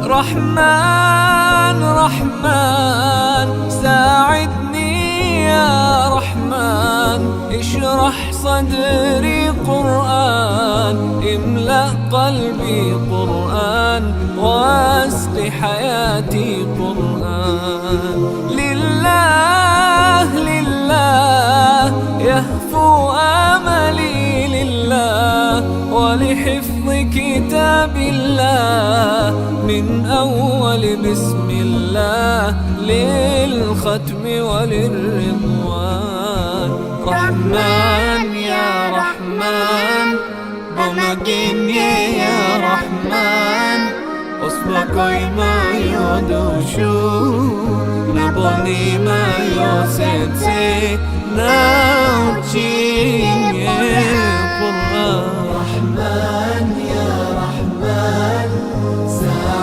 رحمن رحمن ساعدني يا رحمن، اشرح صدري قرآن، املأ قلبي قرآن، واسق حياتي قرآن. لله لله يهفو آملي لله، ولحفظ كتاب الله من أول بسم الله للختم وللرضوان. رحمن يا رحمن بمجيني يا رحمن، أصبحي ما يدوشو نبني ما يوسيتي ناوتشي